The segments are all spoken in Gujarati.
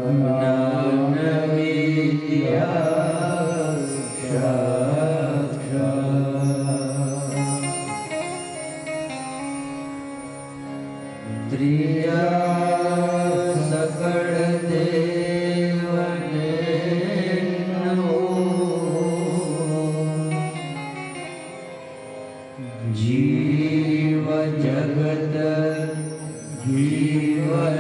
ज्ञान विद्या त्रिया सकल देवने नमो जीव जगत जीवन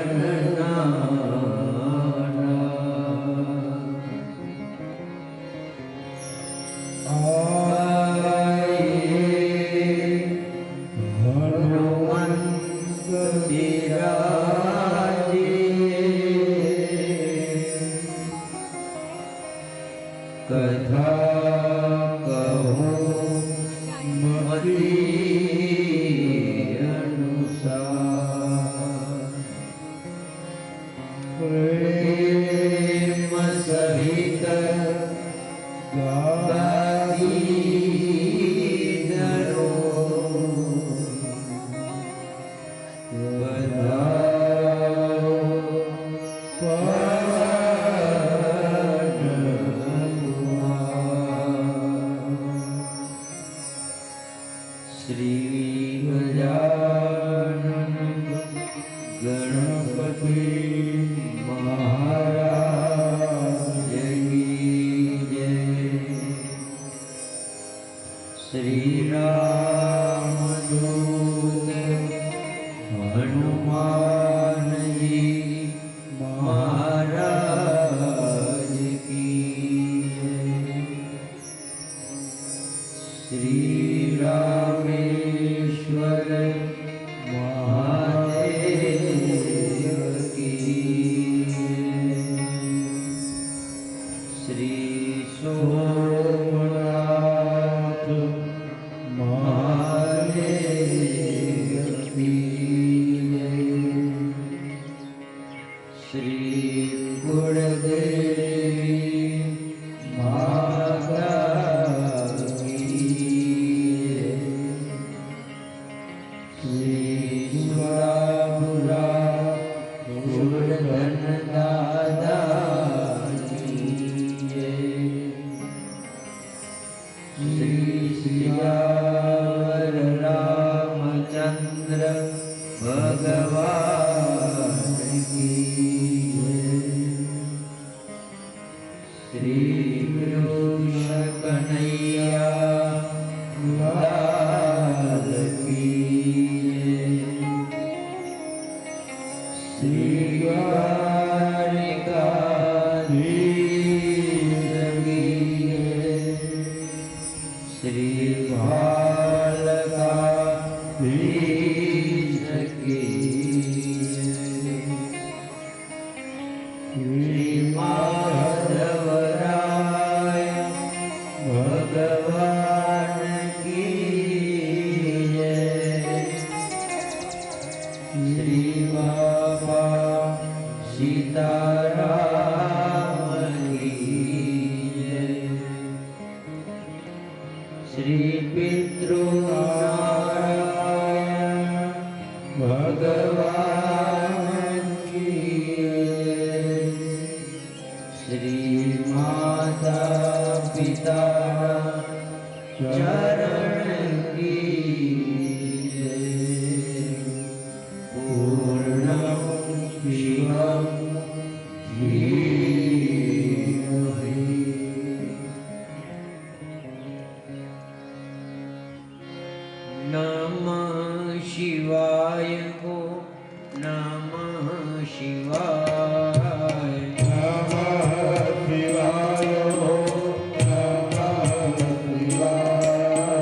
कथा कहो मति अनुसार प्रेम सहित गादी दरो श्री गजानन गणपति महाराज की जय। श्री रामदूत हनुमान जी महाराज की जय। श्री रामेश्वर महादेव की श्री सोमनाथ महादेव की श्री गुणदेवी माता दादा श्री सियावर रामचंद्र भगवान की श्री कृष्ण कन्हैया लाल की श्री श्री बालका श्री माधवराय भगवान की श्री बाबा सीताराम की श्री पितृनारायण भगवान की श्री माता पिता चरण की पूर्णं शिवं धीमहि। नमः शिवाय को नमः शिवाय नमः शिवाय हो नमः शिवाय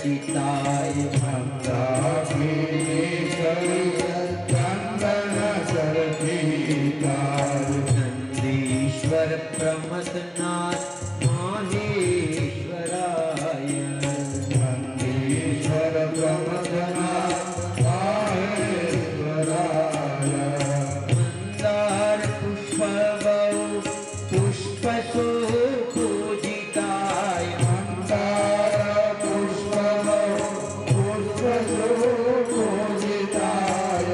रचिताय नंदीश्वर प्रमथनाथ माहेश्वराय नंदीश्वर प्रमथनाथ माहेश्वराय मंदार पुष्पवौ पुष्पशोभूजिताय मंदार पुष्पवौ पुष्पशोभूजिताय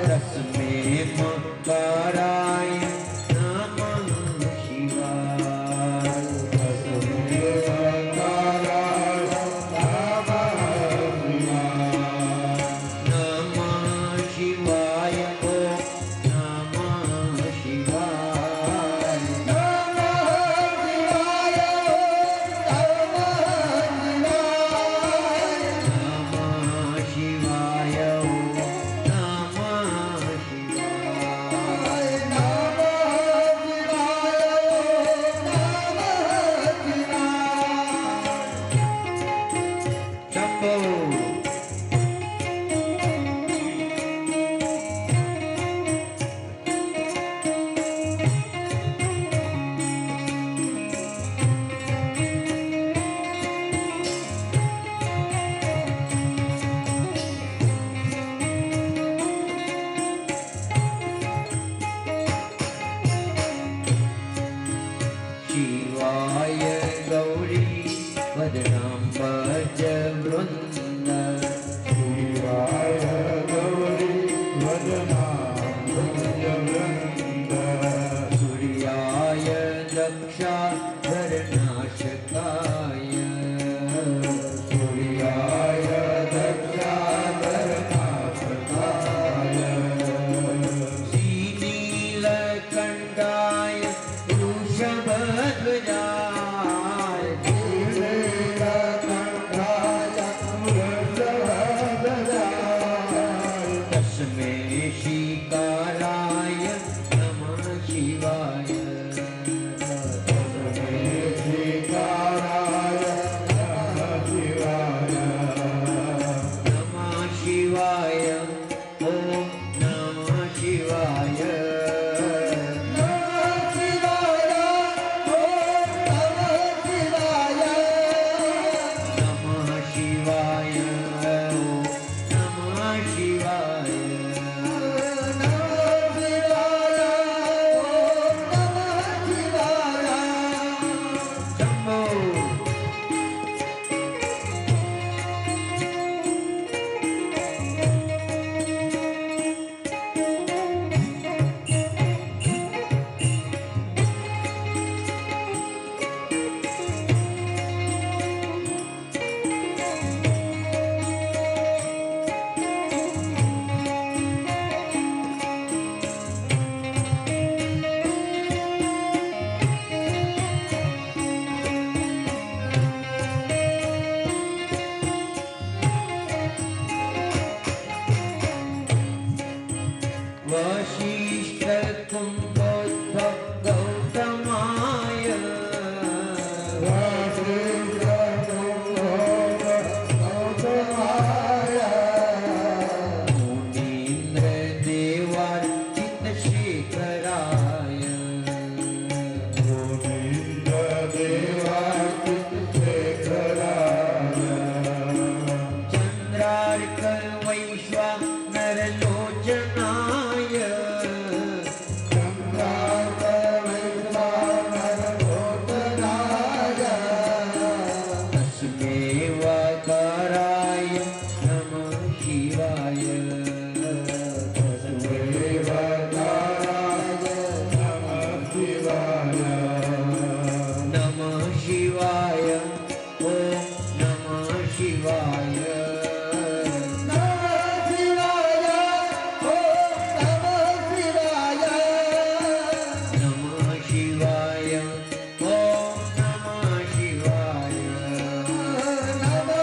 तस्मै मकाराय नमः शिवाय तस्मै मकाराय नमः शिवाय नमः शिवाय नमः शिवाय नमः शिवाय शंभो शिवाय गौरी वदनां भज वृन्द शिवाय गौरी वदनामृतवृन्द सूर्याय दक्षाधरनाशकाय सूर्याय दक्षाधरनाशकाय श्रीनीलकण्ठाय वृषभध्वजाय नीलकण्ठाय वृषभध्वजाय तस्मै श्रीकाराय नमः शिवाय तस्मै श्रीकाराय नमः शिवाय नमः शिवाय ॐ नमः शिवाय नमः शिवाय नमः शिवाय शंभो वशिष्ठ कुम्भोद्भव गौतमाय मुनीन्द्र देवार्चित शेखराय चन्द्रार्क वैश्वानर लोचनाय तस्मै वाकाराय नमः शिवाय नमः शिवाय ॐ नमः शिवाय नमः शिवाय ॐ नमः शिवाय नमः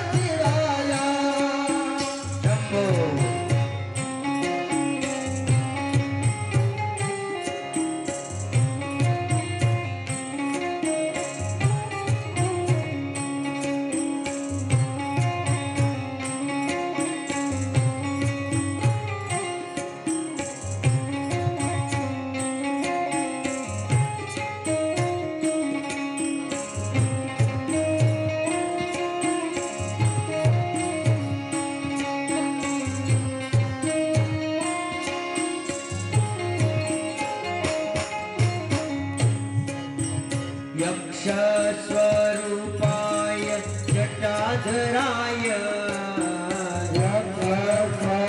शिवाय जटाधराय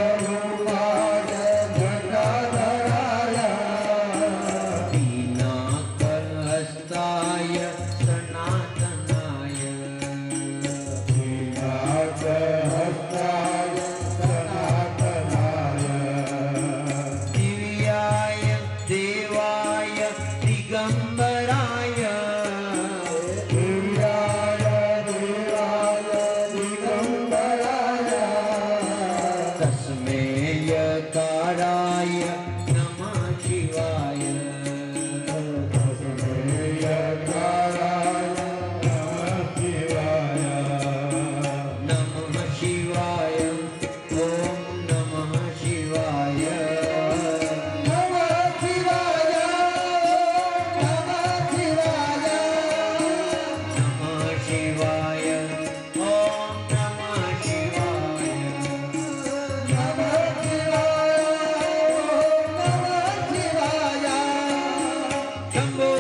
यज्ञस्वरूपाय जटाधराय पिनाकहस्ताय सनातनाय पिनाकहस्ताय सनातनाय दिव्याय देवाय दिगंबराय दिव्याय देवाय दिगंबराय तस्मै यकाराय नमः शिवाय तस्मैयकाराय नमः शिवाय नमः शिवाय ॐ नमः शिवाय नमः शिवाय नमः शिवाय नमः शिवाय ॐ नमः शिवाय नमः शिवाय नमः शिवाय शंभो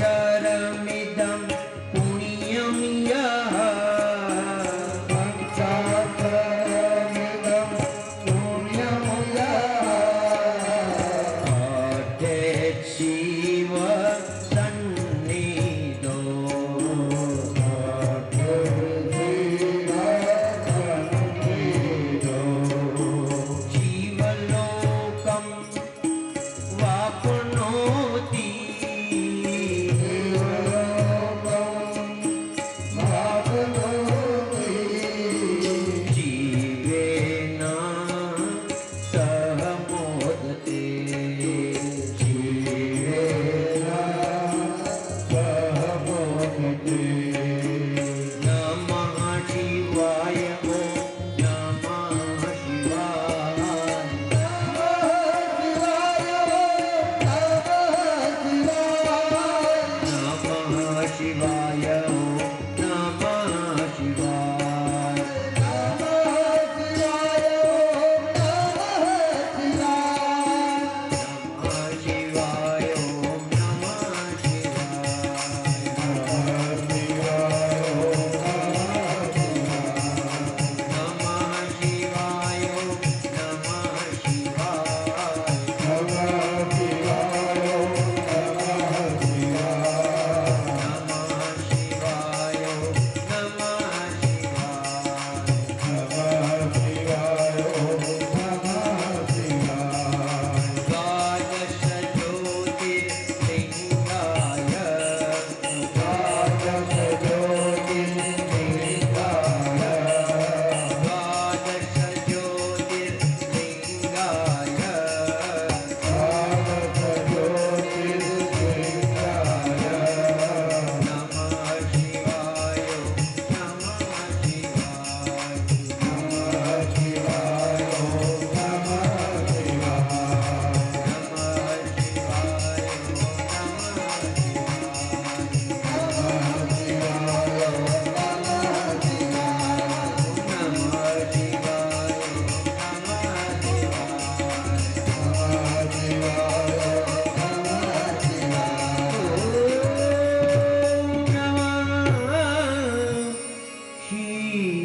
पञ्चाक्षरमिदं पुण्यं यः पञ्चाक्षरमिदं पुण्यं अर्थेत् शिव सन्निधौ जीवलोकं वाप्नोति जीवेन सह मोदते नमः शिवाय ॐ नमः शिवाय नमः शिवाय ॐ नमः शिवाय नमः शिवाय ॐ नमः शिवाय नमः शिवाय ॐ नमः शिवाय नमः शिवाय नमः शिवाय द्वादश ज्योतिर्लिङ्गाय द्वादश ज्योतिर्लिङ्गाय नमः शिवाय नमः शिवाय नमः शिवाय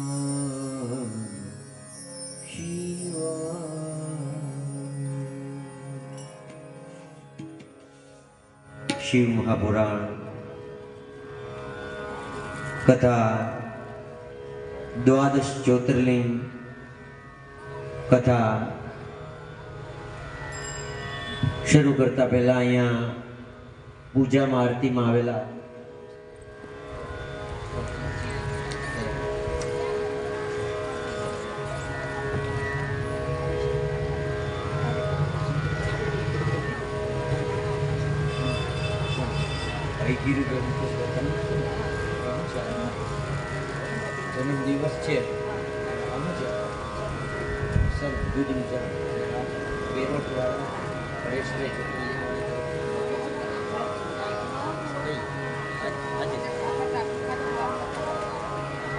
नमः शिवाय शिव महापुराण कथा द्वादश ज्योतिर्लिंग कथा શરૂ કરતા પહેલા અહીંયા પૂજામાં આરતીમાં આવેલા ધીરુભાઈ જન્મદિવસ છે આમ છે સર દૂધની ચા બેરોટવાળા પરેશભાઈ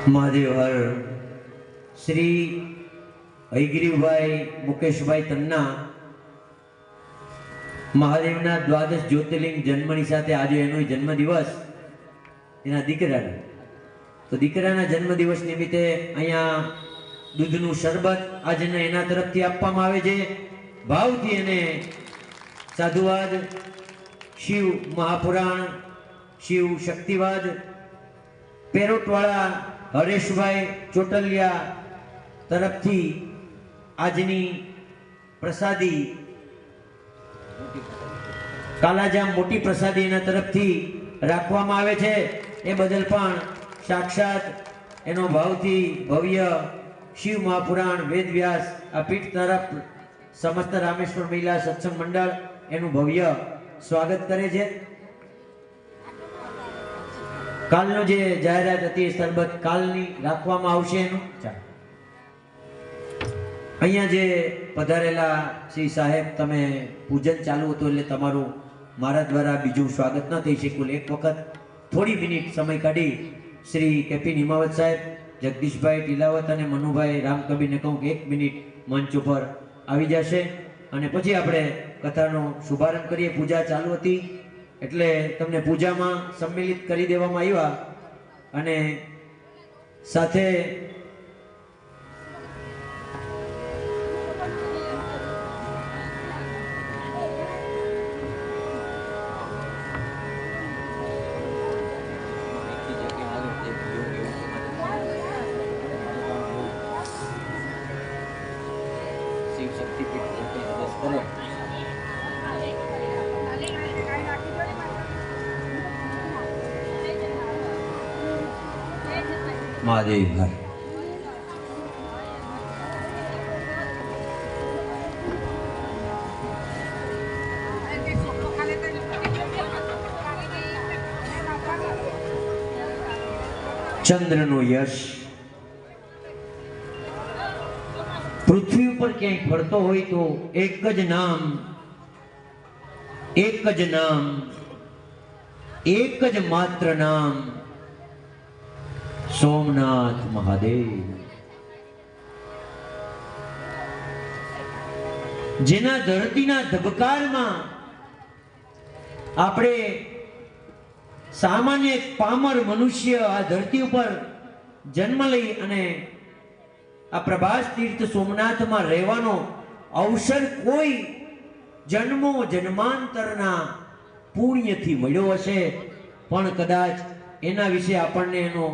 મહાદેવ હર શ્રી હયગ્રીવભાઈ મુકેશભાઈ તન્ના મહાદેવના દ્વાદશ જ્યોતિર્લિંગ જન્મની સાથે આજે એનો જન્મદિવસ એના દીકરાનો તો દીકરાના જન્મદિવસ નિમિત્તે અહીંયા દૂધનું શરબત આજને એના તરફથી આપવામાં આવે છે ભાવથી એને સાધુવાદ શિવ મહાપુરાણ શિવ શક્તિવાદ પેરોટવાળા હરેશભાઈ ચોટલિયા તરફથી આજની પ્રસાદી કાલાજામ મોટી પ્રસાદી એના તરફથી રાખવામાં આવે છે એ બદલ પણ સાક્ષાત એનો ભાવથી ભવ્ય શિવ મહાપુરાણ વેદવ્યાસ આ પીઠ તરફ સમસ્ત રામેશ્વર મહિલા સત્સંગ મંડળ એનું ભવ્ય સ્વાગત કરે છે કાલનો જે જાહેરાત હતી સરબત કાલની રાખવામાં આવશે એનું અહીંયા જે પધારેલા શ્રી સાહેબ તમે પૂજન ચાલુ હતું એટલે તમારું મારા દ્વારા બીજું સ્વાગત ન થઈ શક્યું એક વખત થોડી મિનિટ સમય કાઢી શ્રી કેપી નિમાવત સાહેબ જગદીશભાઈ ટીલાવત અને મનુભાઈ રામકબીરને કહું કે 1 મિનિટ મંચ ઉપર આવી જશે અને પછી આપણે કથાનો શુભારંભ કરીએ પૂજા ચાલુ હતી એટલે તમને પૂજામાં સંમિલિત કરી દેવામાં આવ્યા અને સાથે શિવ શક્તિપીઠ મહાદેવ હર ચંદ્રનો યશ પૃથ્વી ઉપર ક્યાંય ફરતો હોય તો એક જ નામ એક જ માત્ર નામ સોમનાથ મહાદેવ જેના ધરતીના ધબકારમાં આપણે સામાન્ય પામર મનુષ્ય આ ધરતી ઉપર જન્મ લઈ અને આ પ્રભાસ તીર્થ સોમનાથમાં રહેવાનો અવસર કોઈ જન્મો જન્માંતરના પુણ્યથી મળ્યો હશે પણ કદાચ એના વિશે આપણને એનો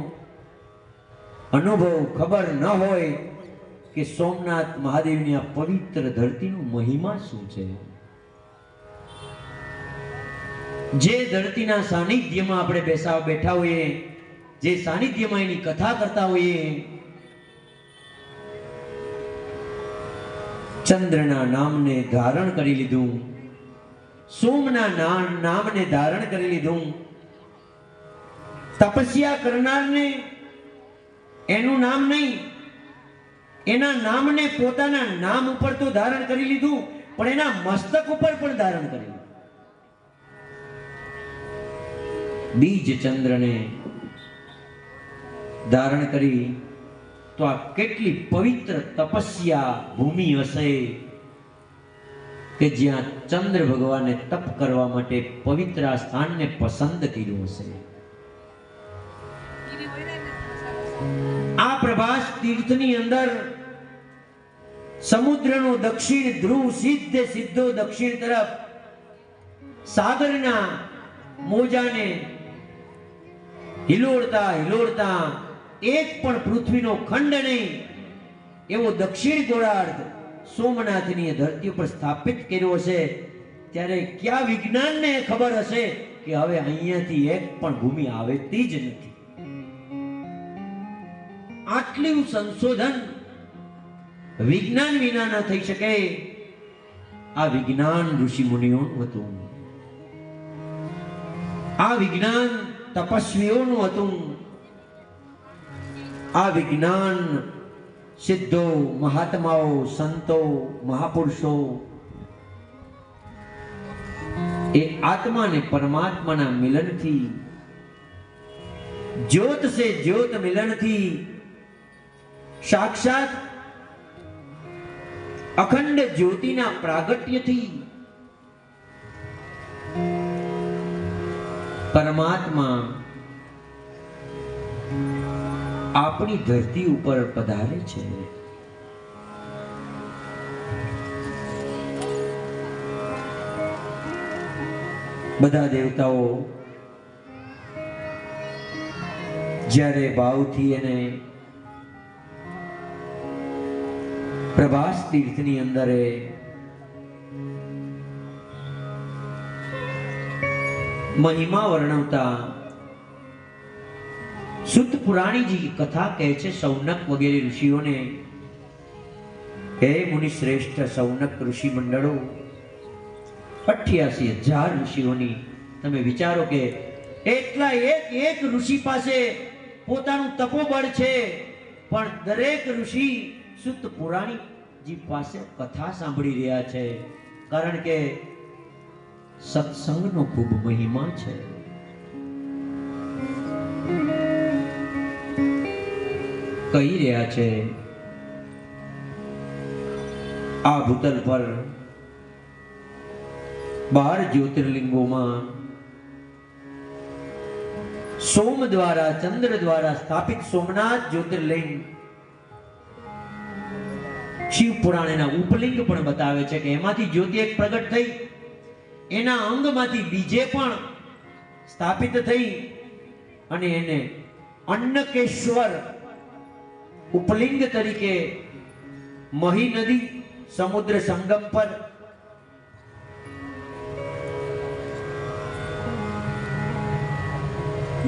અનુભવ ખબર ન હોય કે સોમનાથ મહાદેવની આ પવિત્ર ધરતીનો મહિમા શું છે જે ધરતીના સાનિધ્યમાં આપણે બેઠા હોઈએ જે સાનિધ્યમાં એની કથા કરતા હોઈએ ચંદ્રના નામને ધારણ કરી લીધું સોમના નામને ધારણ કરી લીધું તપસ્યા કરનારને એનું નામ નહીં એના નામને પોતાના નામ ઉપર તો ધારણ કરી લીધું પણ એના મસ્તક ઉપર પણ ધારણ કરી લીધું બીજ ચંદ્રને ધારણ કરી તો આ કેટલી પવિત્ર તપસ્યા ભૂમિ હશે કે જ્યાં ચંદ્ર ભગવાને તપ કરવા માટે પવિત્ર આ સ્થાનને પસંદ કર્યું હશે આ પ્રભાસ તીર્થની અંદર સમુદ્રનો દક્ષિણ ધ્રુવ સીધો દક્ષિણ તરફ સાગરના મોજાને હિલોડતા એક પણ પૃથ્વીનો ખંડ નહીં એવો દક્ષિણ ગોળાર્ધ સોમનાથની ધરતી ઉપર સ્થાપિત કર્યો હશે ત્યારે ક્યાં વિજ્ઞાનને ખબર હશે કે હવે અહીંયાથી એક પણ ભૂમિ આવતી જ નથી આટલું સંશોધન વિજ્ઞાન વિના ન થઈ શકે આ વિજ્ઞાન ઋષિ મુનિઓનું હતું આ વિજ્ઞાન તપસ્વીઓનું હતું. આ વિજ્ઞાન સિદ્ધો, મહાત્માઓ, સંતો, મહાપુરુષો એ આત્મા ને પરમાત્માના મિલનથી, જ્યોત સે જ્યોત મિલનથી, સાક્ષાત અખંડ જ્યોતિના પ્રાગટ્યથી પરમાત્મા આપણી ધરતી ઉપર પધારે છે. બધા દેવતાઓ જ્યારે ભાવથી એને પ્રભાસ તીર્થની અંદર મહિમા વર્ણવતા સુત પુરાણીજી કથા કહે છે સૌનક વગેરે ઋષિઓને, હે મુનિ શ્રેષ્ઠ સૌનક ઋષિ મંડળો, 88,000 ઋષિઓની તમે વિચારો કે એટલા એક ઋષિ પાસે પોતાનું તપોબળ છે, પણ દરેક ઋષિ સુત પુરાણીજી પાસે કથા સાંભળી રહ્યા છે. કારણ કે સત્સંગનો ખૂબ મહિમા છે. કહી રહ્યા છે આ ભૂતલ પર 12 જ્યોતિર્લિંગોમાં સોમ દ્વારા, ચંદ્ર દ્વારા સ્થાપિત સોમનાથ જ્યોતિર્લિંગ, શિવ પુરાણ એના ઉપલિંગ પણ બતાવે છે કે એમાંથી જ્યોતિ એક પ્રગટ થઈ, એના અંગમાંથી બીજે પણ સ્થાપિત થઈ અને એને અન્નકેશ્વર ઉપલિંગ તરીકે મહી નદી સમુદ્ર સંગમ પર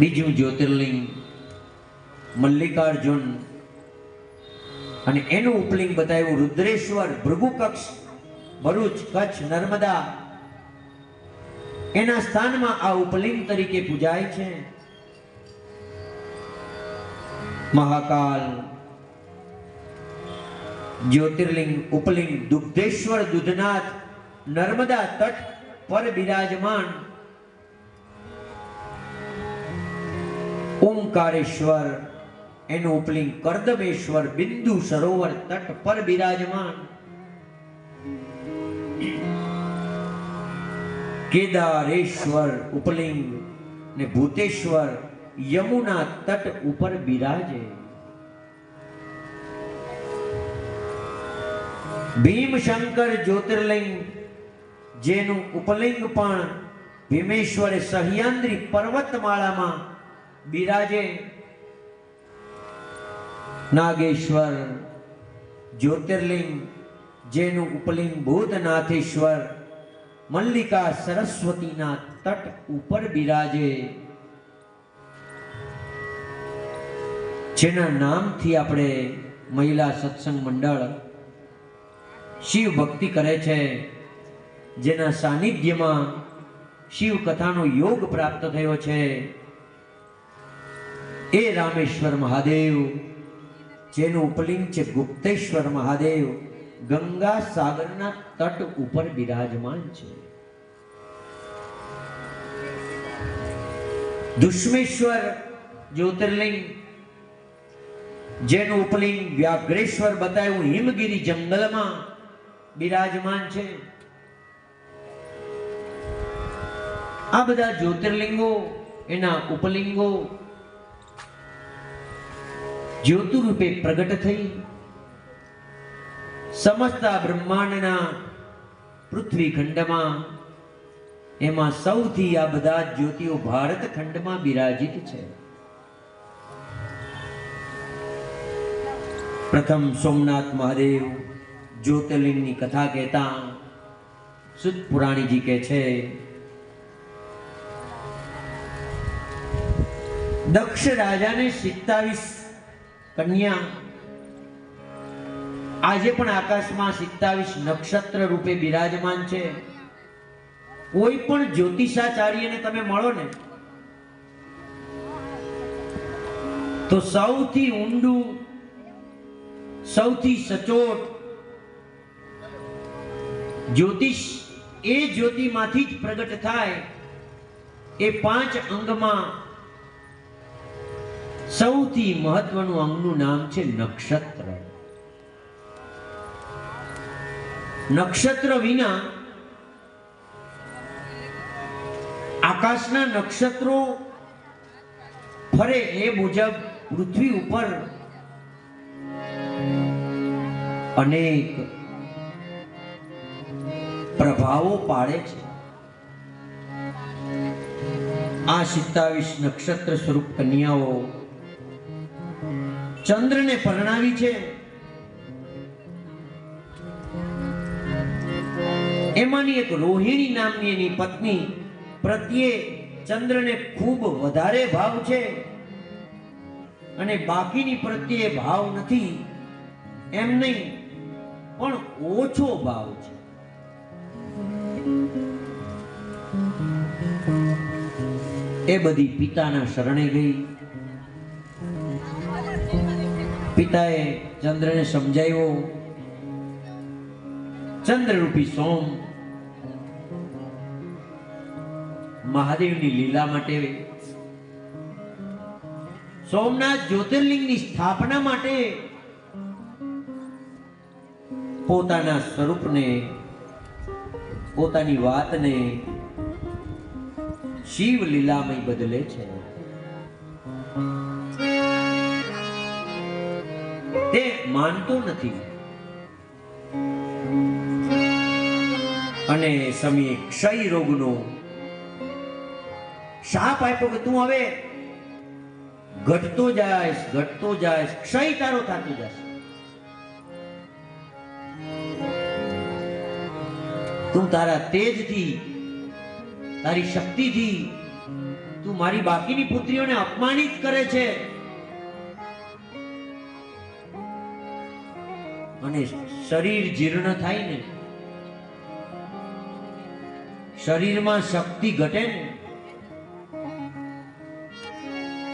બીજું જ્યોતિર્લિંગ મલ્લિકાર્જુન અને એનું ઉપલિંગ બતાવ્યું રુદ્રેશ્વર ભૃગુકક્ષ ભરૂચ કચ્છ નર્મદા, એના સ્થાનમાં આ ઉપલિંગ તરીકે પૂજાય છે. મહાકાલ જ્યોતિર્લિંગ ઉપલિંગ દુગ્ધેશ્વર દુધનાથ નર્મદા તટ પર બિરાજમાન. ઓમકારેશ્વર એનું ઉપલિંગ કરદમેશ્વર બિંદુ સરોવર તટ પર બિરાજમાન. કેદારેશ્વર ઉપલિંગ ને ભૂતેશ્વર યમુના તટ ઉપર બિરાજે. ભીમશંકર જ્યોતિર્લિંગ જેનું ઉપલિંગ પણ ભીમેશ્વરે સહ્યાદ્રી પર્વતમાળામાં બિરાજે. નાગેશ્વર જ્યોતિર્લિંગ જેનું ઉપલિંગ ભૂતનાથેશ્વર મલ્લિકા સરસ્વતીના તટ ઉપર બિરાજે. જેના નામથી આપણે મહિલા સત્સંગ મંડળ શિવ ભક્તિ કરે છે, જેના સાનિધ્યમાં શિવ કથાનો યોગ પ્રાપ્ત થયો છે, એ રામેશ્વર મહાદેવ જેનું ઉપલિંગ છે ગુપ્તેશ્વર મહાદેવ, ગંગા સાગરના તટ ઉપર બિરાજમાન છે. દુષ્મેશ્વર જ્યોતિર્લિંગ જેનું ઉપલિંગ વ્યાઘ્રેશ્વર બતાવ્યું હિમગીરી જંગલમાં બિરાજમાન છે. આ બધા જ્યોતિર્લિંગો એના ઉપલિંગો જ્યોતિ રૂપે પ્રગટ થઈ સમસ્ત બ્રહ્માંડના પૃથ્વી ખંડમાં, એમાં સૌથી આ બધા જ્યોતિઓ ભારત ખંડમાં બિરાજિત છે. પ્રથમ સોમનાથ મહાદેવ જ્યોતિર્લિંગની કથા કહેતા સુત પુરાણીજી કહે છે, દક્ષ રાજાને 27 કન્યા, આજે પણ આકાશમાં 27 નક્ષત્ર રૂપે બિરાજમાન છે. કોઈ પણ જ્યોતિષાચાર્યને તમે મળો ને તો સૌથી ઊંડું, સૌથી સચોટ જ્યોતિષ એ જ્યોતિમાંથી જ પ્રગટ થાય. એ 5 અંગમાં સૌથી મહત્વનું અંગનું નામ છે નક્ષત્ર. નક્ષત્ર વિના આકાશના નક્ષત્રો ફરે એ મુજબ પૃથ્વી ઉપર અનેક પ્રભાવો પાડે છે. આ 27 નક્ષત્ર સ્વરૂપ કન્યાઓ ચંદ્રને પરણાવી છે. એમાંની એક રોહિણી નામની એની પત્ની પ્રત્યે ચંદ્રને ખૂબ વધારે ભાવ છે અને બાકીની પ્રત્યે ભાવ નથી એમ નહીં, પણ ઓછો ભાવ છે. એ બધી પિતાના શરણે ગઈ. પિતાએ ચંદ્રને સમજાવ્યો, ચંદ્રરૂપી સોમ મહાદેવની લીલા માટે, સોમનાથ જ્યોતિર્લિંગની સ્થાપના માટે પોતાના સ્વરૂપને, પોતાની વાતને શિવ લીલામય બદલે છે. તે માનતો નથી અને સમયે ક્ષય રોગનો શાપ આપ્યો કે તું હવે ઘટતો જાયસ, ક્ષય તારો થતો જશે. તું તારા તેજથી, તારી શક્તિથી તું મારી બાકીની પુત્રીઓને અપમાનિત કરે છે અને શરીર જીર્ણ થાય ને, શરીરમાં શક્તિ ઘટે ને,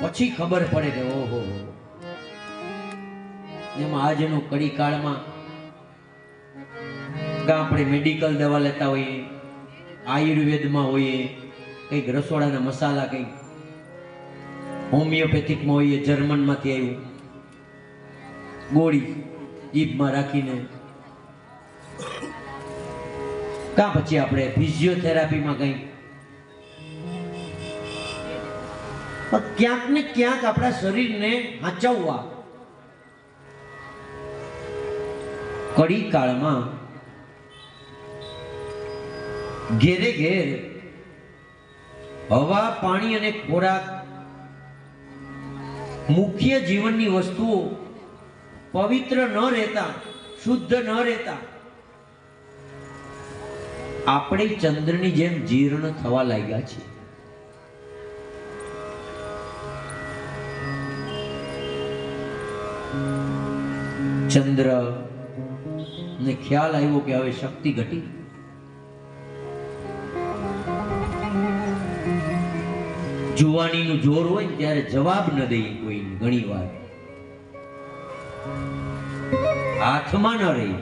પછી ખબર પડે કે ઓહો, એમાં આજનું કડી કાળમાં આપણે મેડિકલ દવા લેતા હોઈએ, આયુર્વેદમાં હોઈએ, કંઈક રસોડાના મસાલા કંઈક હોમિયોપેથિકમાં હોઈએ, જર્મનમાંથી આવ્યું ગોળી જીભમાં રાખીને, કાં પછી આપણે ફિઝિયોથેરાપીમાં કંઈક, ક્યાંક ને ક્યાંક આપણા શરીરને હાચવવા કડી કાળમાં ઘેરે ઘેર હવા, પાણી અને ખોરાક, મુખ્ય જીવનની વસ્તુઓ પવિત્ર ન રહેતા, શુદ્ધ ન રહેતા, આપણે ચંદ્રની જેમ જીર્ણ થવા લાગ્યા છે. ચંદ્ર ને ખ્યાલ આવ્યો કે હવે શક્તિ ઘટી. જુવાનીનું જોર હોય ને ત્યારે જવાબ ન દઈએ કોઈને, ઘણી વાર હાથમાં ન રહી,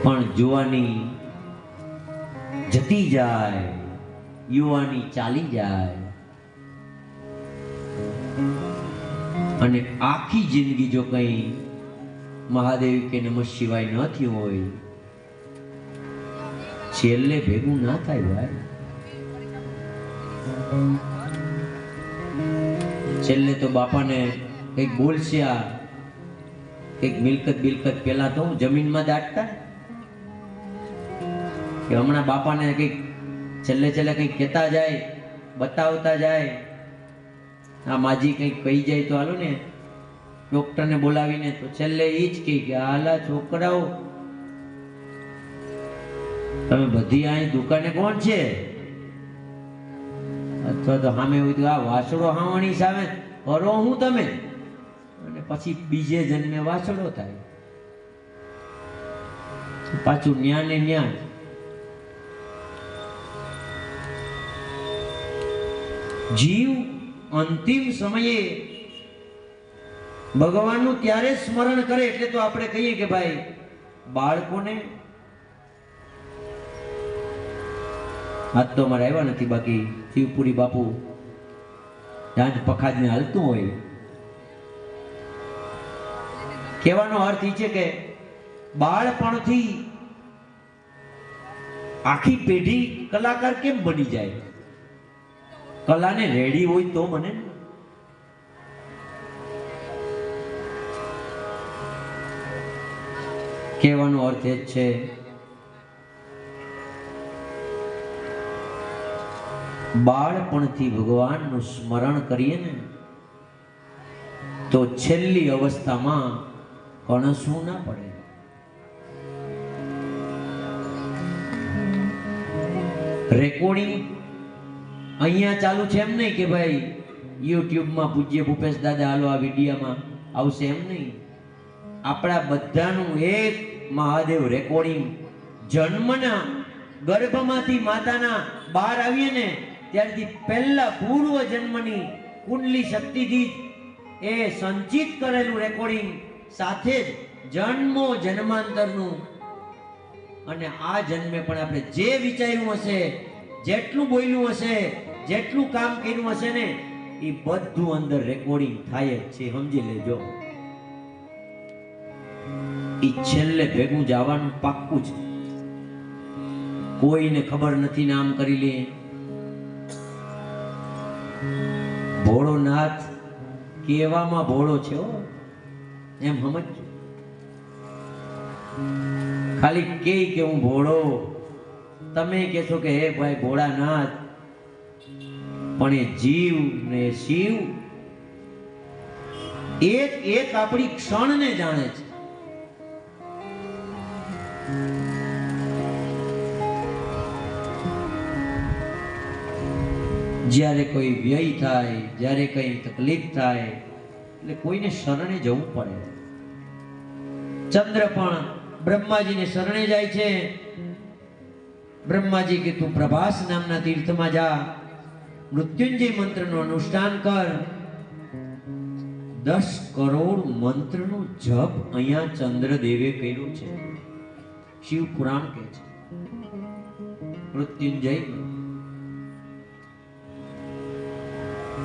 પણ જુવાની જતી જાય, યુવાની ચાલી જાય અને આખી જિંદગી જો કઈ મહાદેવ કે નમઃ શિવાય ન થયું હોય, છેલ્લે ભેગું ના થાય ભાઈ. છેલ્લે તો બાપાને કઈક બોલશે, આ કઈક મિલકત પેલા તો જમીનમાં દાટતા કે હમણાં બાપાને કઈક છેલ્લે કઈક કહેતા જાય, બતાવતા જાય. આ માજી કઈક કહી જાય તો હાલો ને ડોક્ટરને બોલાવીને, તો છેલ્લે એ જ કહે કે હાલા છોકરાઓ તમે બધી અહીં દુકાને કોણ છે, અથવા તો સામે એવું આ વાસળો હાવણી સામે હરો હું તમે, અને પછી બીજે જન્મે વાસળો થાય, પાછું ન્યા ને ન્યા. જીવ અંતિમ સમયે ભગવાનનું ત્યારે સ્મરણ કરે એટલે તો આપણે કહીએ કે ભાઈ બાળકોને આજ તો અમારે આવ્યા નથી, બાકી શિવપુરી બાપુ ત્યાં પખાજને હાલતું હોય. કહેવાનો અર્થ એ છે કે બાળપણથી આખી પેઢી કલાકાર કેમ બની જાય? કલાને રેડી હોય તો બને ને. કહેવાનો અર્થ એ જ છે બાળપણથી ભગવાનનું સ્મરણ કરીએ ને તો છેલ્લી અવસ્થામાં કણસવું ના પડે. રેકોર્ડિંગ અહીંયા ચાલુ છે એમ નહીં કે ભાઈ યુટ્યુબમાં પૂજ્ય ભૂપેશ દાદા હાલો આ વિડીયામાં આવશે એમ નહીં. આપણા બધાનું એક મહાદેવ રેકોર્ડિંગ જન્મના ગર્ભમાંથી માતાના બહાર આવીએ ને ત્યારથી પહેલા પૂર્વ જન્મની કુંડલી શક્તિથી એ સંચિત કરેલું રેકોર્ડિંગ સાથે જ જન્મો જન્માંતરનું અને આ જન્મે પણ આપણે જે વિચાર્યું હશે, જેટલું બોલ્યું હશે, જેટલું કામ કર્યું હશે ને એ બધું અંદર રેકોર્ડિંગ થાય જ છે. સમજી લેજો. એ છેલ્લે ભેગું જવાનું પાક્કું છે. કોઈને ખબર નથી ને આમ કરી લે. ભોળો નાથ કેવામાં ભોળો છે હો, એમ સમજ. ખાલી કે હું ભોળો, તમે કહેશો કે હે ભાઈ ભોળાનાથ, પણ એ જીવ ને શિવ એક એક આપણી ક્ષણને જાણે છે. જ્યારે કોઈ વ્યય થાય, જ્યારે કઈ તકલીફ થાય એટલે કોઈને શરણે જવું પડે. ચંદ્ર પણ બ્રહ્માજીને શરણે જાય છે. બ્રહ્માજી કે તું પ્રભાસ નામના તીર્થમાં જા, મૃત્યુંજય મંત્રનું અનુષ્ઠાન કર. 10 કરોડ મંત્રનો જપ અહીંયા ચંદ્રદેવે કર્યો છે. શિવ પુરાણ કહે છે મૃત્યુંજય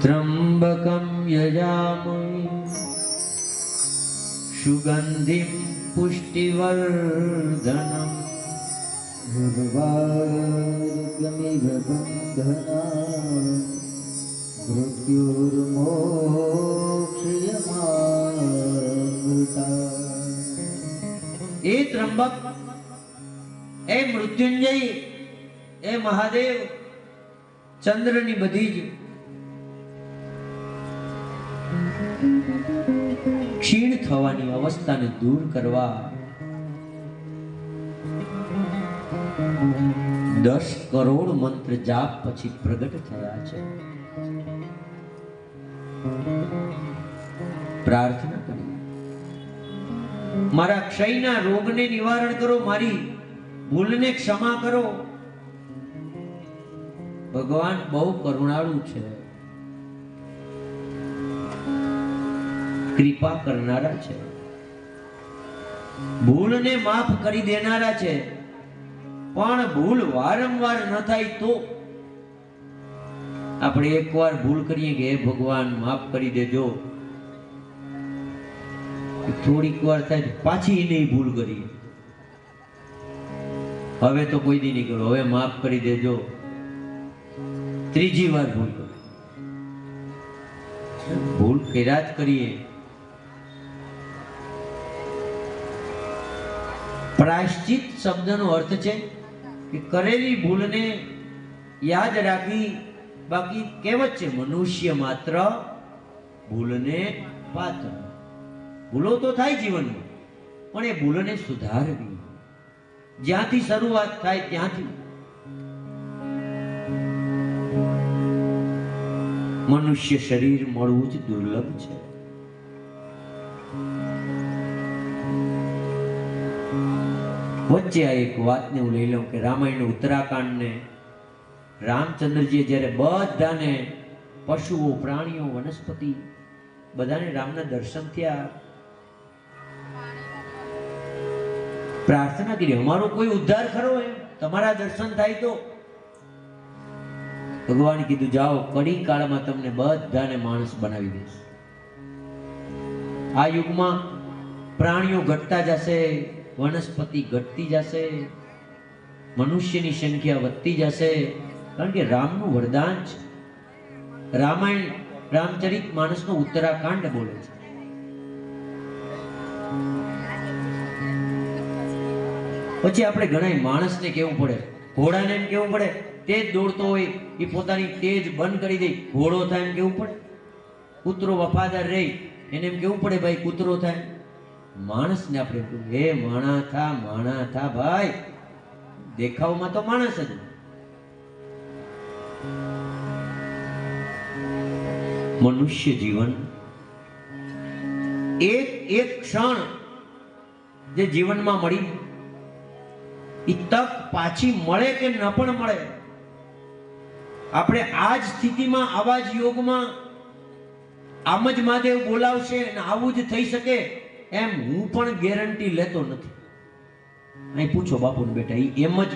ત્રંબકમ યજામહે સુગંધિમ પુષ્ટિવર્ધનમ ઉર્વારુકમિવ બંધના મૃત્યુર્મોક્ષયમામૃતા. એ ત્રંબક, એ મૃત્યુંજય, એ મહાદેવ ચંદ્રની બધી જ ક્ષીણ થવાની અવસ્થાને દૂર કરવા 10 કરોડ મંત્ર જાપ પછી પ્રગટ થયા છે. પ્રાર્થના કરી, મારા ક્ષયના રોગને નિવારણ કરો, મારી ભૂલને ક્ષમા કરો. ભગવાન બહુ કરુણાળુ છે, કૃપા કરનારા છે, ભૂલને માફ કરી દેનારા છે. પણ ભૂલ વારંવાર ન થાય તો આપણે એકવાર ભૂલ કરીએ કે હે ભગવાન માફ કરી દેજો, થોડીક વાર થાય પાછી એને ભૂલ કરીએ, હવે તો કોઈ દી નહીં કરો, હવે માફ કરી દેજો, ત્રીજી વાર ભૂલ કરો. ભૂલ કર્યા જ કરીએ. પ્રાયશ્ચિત શબ્દનો અર્થ છે કે કરેલી ભૂલને યાદ રાખી. બાકી કહેવત છે મનુષ્ય માત્ર ભૂલને પાત્ર. ભૂલો તો થાય જીવનમાં, પણ એ ભૂલને સુધારવી. જ્યાંથી શરૂઆત થાય ત્યાંથી. મનુષ્ય શરીર મળવું જ દુર્લભ છે. વચ્ચે આ એક વાતને હું લઈ લઉં કે રામાયણ ઉત્તરાકાંડને રામચંદ્રજીએ જ્યારે બધાને પશુઓ, પ્રાણીઓ, વનસ્પતિ બધાને રામના દર્શન થયા. પ્રાર્થના કરી, અમારો કોઈ ઉદ્ધાર ખરો એમ, તમારા દર્શન થાય તો. ભગવાન કીધું જાઓ, કડી કાળમાં તમને બધાને માણસ બનાવી દઈશ. આ યુગમાં પ્રાણીઓ ઘટતા જશે, વનસ્પતિ ઘટતી જશે, મનુષ્યની સંખ્યા વધતી જશે, કારણ કે રામનું વરદાન છે. રામાયણ રામચરિત માનસનો ઉત્તરાકાંડ બોલે છે. પછી આપણે ઘણા માણસને કેવું પડે, ઘોડાને એમ કેવું પડે, તેજ દોડતો હોય એ પોતાની તેજ બંધ કરી દે, ઘોડો થાય એમ કેવું પડે. કૂતરો વફાદાર રહે એને એમ કેવું પડે, ભાઈ કૂતરો થાય. માણસને આપણે કહ્યું, હે માણા થા ભાઈ, દેખાવમાં તો માણસ જ. મનુષ્ય જીવન એક ક્ષણ જે જીવનમાં મળી, એ તક પાછી મળે કે ન પણ મળે. આપણે આ જ સ્થિતિમાં, આવા જ યોગમાં આમ જ મહાદેવ બોલાવશે અને આવું જ થઈ શકે એમ હું પણ ગેરંટી લેતો નથી. અહીં પૂછો બાપુને બેટા, એમ જ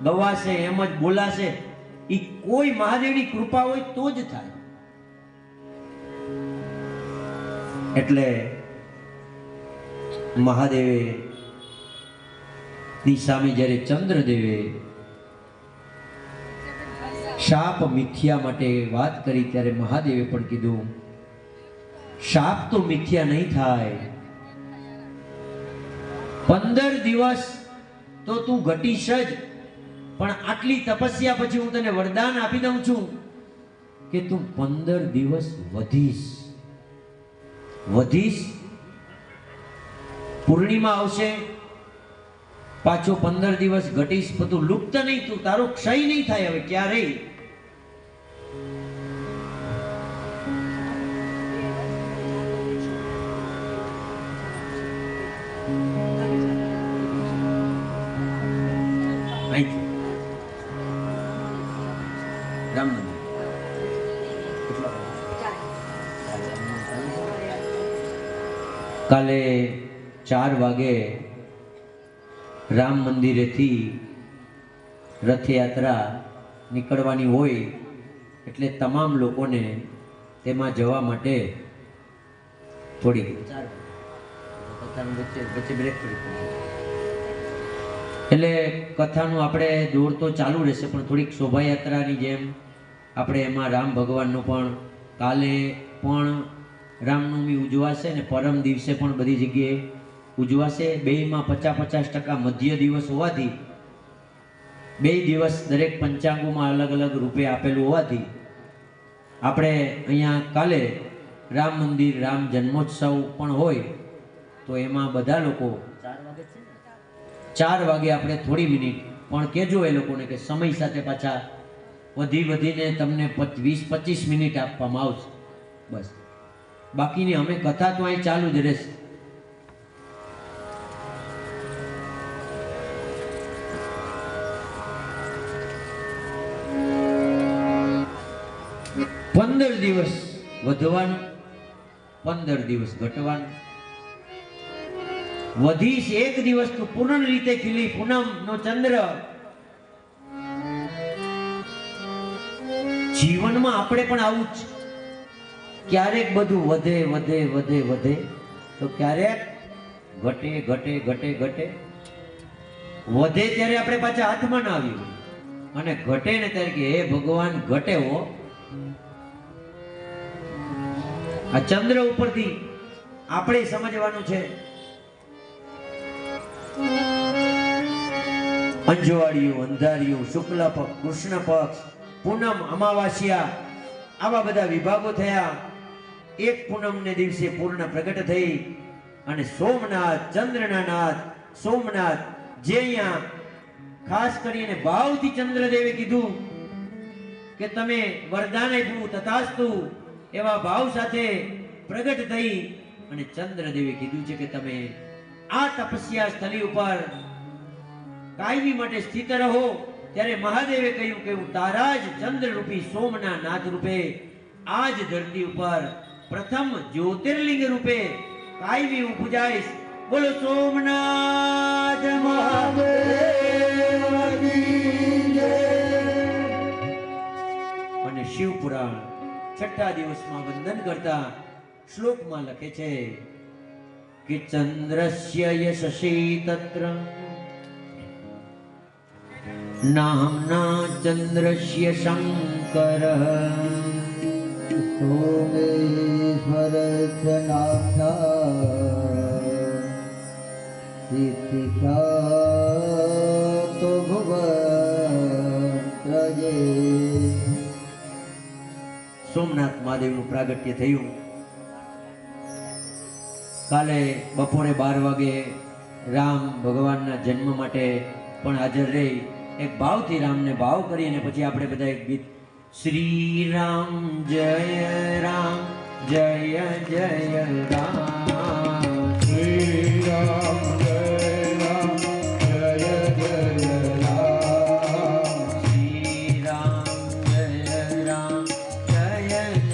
ગવાશે, એમ જ બોલાશે, એ કોઈ મહાદેવની કૃપા હોય તો જ થાય. એટલે મહાદેવે ની સામે જ્યારે ચંદ્રદેવે શાપ મિથ્યા માટે વાત કરી, ત્યારે મહાદેવે પણ કીધું, શાપ તો મિથ્યા નહીં થાય. 15 દિવસ તો તું ઘટીશ જ, પણ આટલી તપસ્યા પછી હું તને વરદાન આપી દઉં છું કે તું 15 દિવસ વધીશ. પૂર્ણિમા આવશે, પાછો 15 દિવસ ઘટીશ, પણ તું લુપ્ત નહીં, તું તારો ક્ષય નહીં થાય હવે ક્યારેય. કાલે 4 વાગે રામ મંદિરેથી રથયાત્રા નીકળવાની હોય, એટલે તમામ લોકોને તેમાં જવા માટે થોડી વચ્ચે બ્રેક પડી, એટલે કથાનું આપણે દોર તો ચાલુ રહેશે, પણ થોડીક શોભાયાત્રાની જેમ આપણે એમાં રામ ભગવાનનો પણ કાલે પણ રામનવમી ઉજવાશે અને પરમ દિવસે પણ બધી જગ્યાએ ઉજવાશે. બેયમાં 50-50% મધ્ય દિવસ હોવાથી 2 દિવસ દરેક પંચાંગોમાં અલગ અલગ રૂપે આપેલું હોવાથી આપણે અહીંયા કાલે રામ મંદિર રામ જન્મોત્સવ પણ હોય, તો એમાં બધા લોકો 4 વાગે આપણે થોડી મિનિટ પણ કહેજો એ લોકોને કે સમય સાથે પાછા વધીને તમને 20-25 મિનિટ આપવામાં આવશે. બસ, બાકીની અમે કથા તો અહીં ચાલુ જ રહેશે. પંદર દિવસ વધવાનું, 15 દિવસ ઘટવાનું. વધીશ 1 દિવસ તો પૂર્ણ રીતે ખીલી પૂનમ નો ચંદ્ર. જીવનમાં આપણે પણ આવું જ, ક્યારેક બધું વધે તો ક્યારેક ઘટે. વધે ત્યારે આપણે પાછા હાથમાં ના આવી, અને ઘટે ને ત્યારે કે હે ભગવાન ઘટે હો. આ ચંદ્ર ઉપરથી આપણે સમજવાનું છે. અંજવાળિયું, અંધારિયું, શુક્લ પક્ષ, કૃષ્ણ પક્ષ, પૂનમ, અમાવાસ્યા, આવા બધા વિભાગો થયા. એક પૂનમને દિવસે પૂર્ણ પ્રગટ થઈ અને સોમનાથ, ચંદ્રના નાથ સોમનાથ, જે અહીંયા ખાસ કરીને ભાવથી ચંદ્રદેવે કીધું કે તમે વરદાન આપ્યું તથાસ્તુ, એવા ભાવ સાથે પ્રગટ થઈ અને ચંદ્રદેવે કીધું છે કે તમે આ તપસ્યા સ્થળી ઉપર કાયમી માટે સ્થિત રહો. ત્યારે મહાદેવે કહ્યું કે હું તારા જ ચંદ્ર રૂપી સોમના નાથ રૂપે આજ ધરતી ઉપર પ્રથમ જ્યોતિર્લિંગ રૂપે કાયમી હું પૂજાઈશ. બોલો સોમનાથ મહાદેવ કી જય. અને શિવ પુરાણ છઠ્ઠા દિવસમાં વંદન કરતા શ્લોકમાં લખે છે કે ચંદ્રસ્ય યશસી તત્ર નામ્ના ચંદ્રસ્ય શંકર સોમેશ્વરસ્ય નામ્ના સિદ્ધિખ્યાતો ભુવનત્રયે. સોમનાથ મહાદેવનું પ્રાગટ્ય થયું. કાલે બપોરે 12 વાગે રામ ભગવાનના જન્મ માટે પણ હાજર રહી એક ભાવથી રામને ભાવ કરી અને પછી આપણે બધા એક ગીત શ્રી રામ જય રામ જય જય રામ શ્રી રામ જય રામ જય જય રામ શ્રી રામ જય રામ જય જય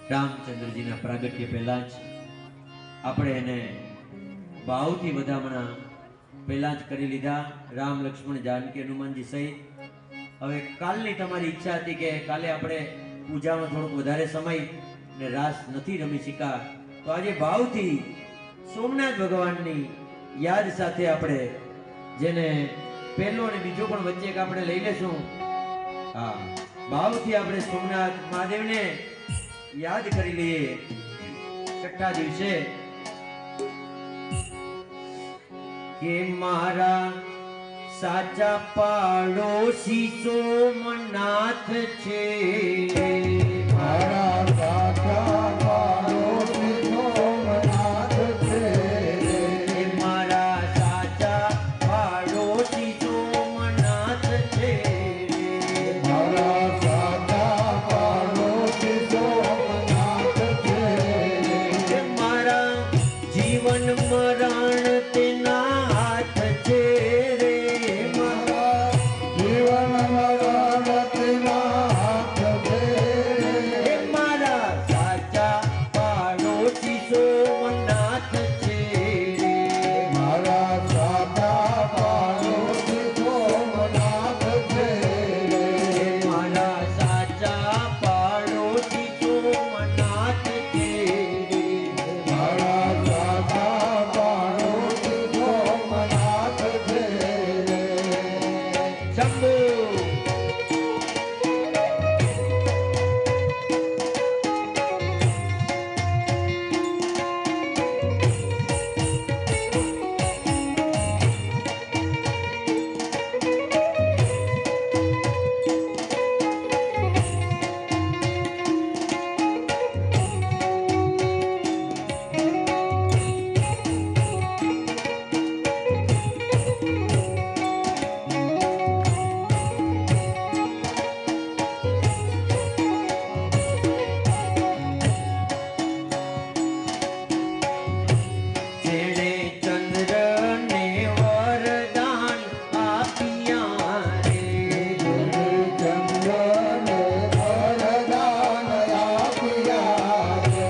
રામચંદ્રજીના પ્રાગટ્ય પહેલા જ આપણે એને ભાવથી વધામણા પહેલા જ કરી લીધા. રામ લક્ષ્મણ જાનકી હનુમાનજી સહિત. હવે કાલની તમારી ઈચ્છા હતી કે કાલે આપણે પૂજામાં થોડોક વધારે સમય ને રાસ નથી રમી શકા, તો આજે ભાવથી સોમનાથ ભગવાનની યાદ સાથે આપણે જેને પહેલો અને બીજો પણ વચ્ચે એક આપણે લઈ લેશું. હા, ભાવથી આપણે સોમનાથ મહાદેવને યાદ કરી લઈએ. છઠ્ઠા દિવસે કે મારા સાચા પાડોશી સોમનાથ છે, મારા સાચા પાડોશી સોમનાથ છે, મારા સાચા પાડોશી સોમનાથ છે, મારા સાચા પાડોશી સોમનાથ છે, મારા જીવન મરણ તેના હાથ છે રે, મારા જીવન મરણ તેના હાથ છે, મારા સાચા પાડોશી સોમનાથ છે, મારા સાચા પાડોશી સોમનાથ છે, મારા સાચા પાડોશી સોમનાથ છે, મારા સાચા પાડોશી સોમનાથ છે. શંભુ. જેણે ચંદ્રને વરદાન આપ્યા રે, ચંદ્રને વરદાન આપ્યા છે,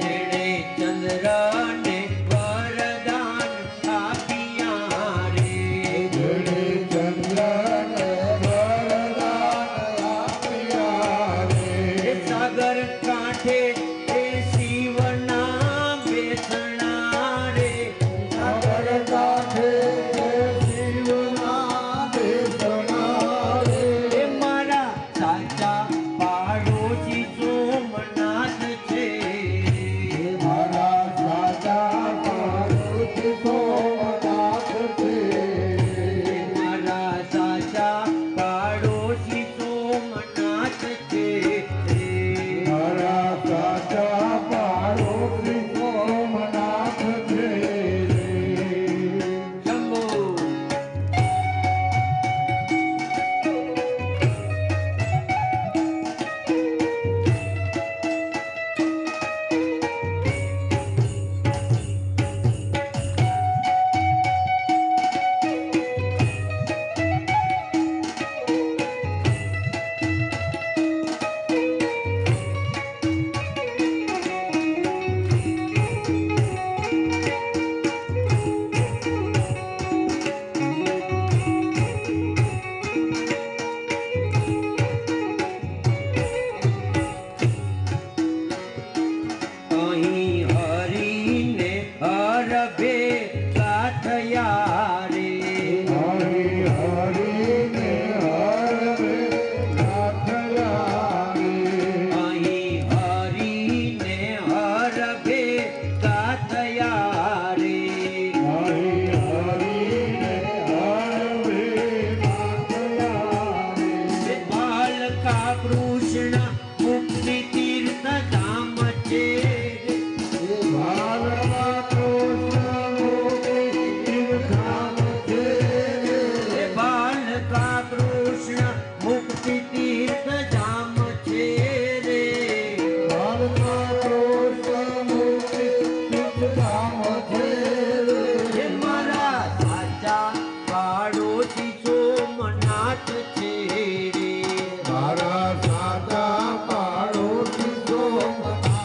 જેણે ચંદ્રને વરદાન આપ્યા રે, જેણે ચંદ્રને વરદાન આપ્યા છે, એ સાગર કાંઠે એ શિવના બેસણા રે, સાગર કાંઠે શિવના બેસણા રે, એ મારા સાચા પાડોશી સોમનાથ છે, મારા સાચા પાડોશી સોમનાથ છે, મારા સાચા પાડોશી સોમનાથ છે, મારા સાચા પાડોશી સોમનાથ છે. શંભુ. અહીં હરીને હરભે કાઠયા રે, હરી હરીને હરવે નાથયા રે, અહીં હરીને હરભે કાઠયા રે, હરી હરીને હરવે નાથયા રે, બાલકા કૃષ્ણ મુક્તિ તીર્થ ધામ છે, ભારતમાં કૃષ્ણ મોટી તીર્થધામ છે, બાલકા કૃષ્ણ મુક્તિ તીર્થ ધામ છે રે, ભારતમાં કૃષ્ણ મોટી તીર્થધામ છે, એ મારા સાચા પાડોશી સોમનાથ છે રે, મારા સાચા પાડોશી સોમનાથ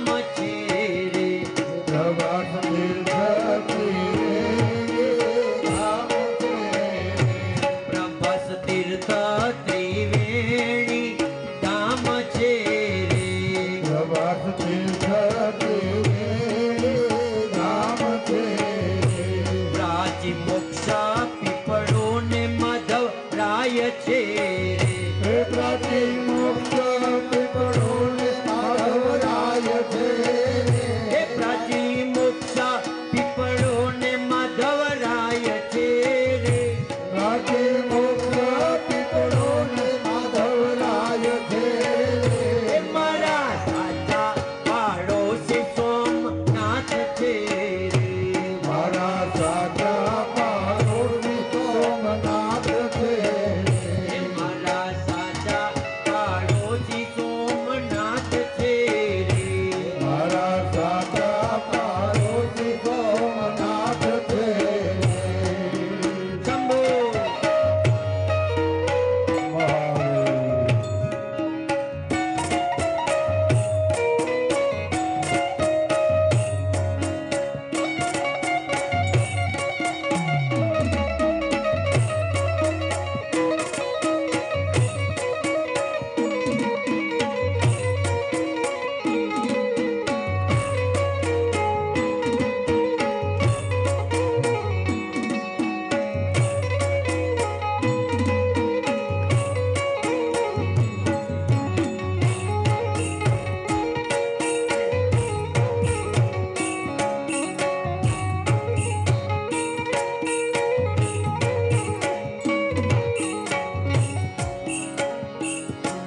ધામ છે રે પ્રભાસ તીર્થ ધામ છે પ્રભાસ તીર્થ ત્રિવેણી ધામ છે રે પ્રભાસ તીર્થ ધામ છે પ્રાચી મોક્ષા પીપળો ને માધવ રાય છે રે હે પ્રાચીન મોક્ષ પીપળો ને માધવરાય છે હે પ્રાચી મોક્ષા પીપળો ને માધવ રાય છે રે પ્રાચીન મોક્ષ પીપળો ને માધવરાય છે હે મારા સાચા પાડોશી સોમનાથ છે રે મારા સાચા પાડોશી સોમનાથ છે હે મારા સાચા પાડોશી સોમનાથ છે રે મારા સાચા પાડોશી સોમનાથ છે શંભો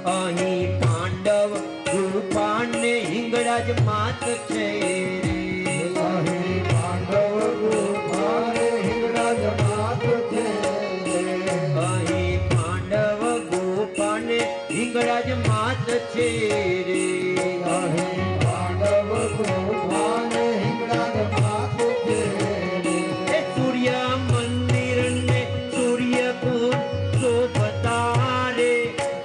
અહીં પાંડવ રૂપાને હિંગળાજ માત છે રે અહીં પાંડવ ગોપાલે હિંગળાજ માત છે અહીં પાંડવ ગોપાને હિંગળાજ માત છે રે અહીં પાંડવ ગોપાલે હિંગળાજ માત છે એ સૂર્ય મંદિર ને સૂર્ય કુંડ શોભતા રે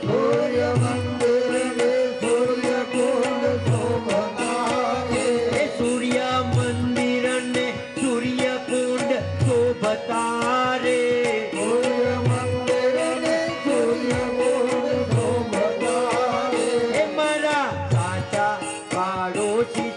સૂર્ય મંદિર ને સૂર્ય કુંડ શોભતા એ સૂર્ય મંદિર ને સૂર્ય કુંડ શોભતા રે સૂર્ય મંદિર ને સૂર્ય કુંડ શોભતા એ મારા સાચા પાડોશી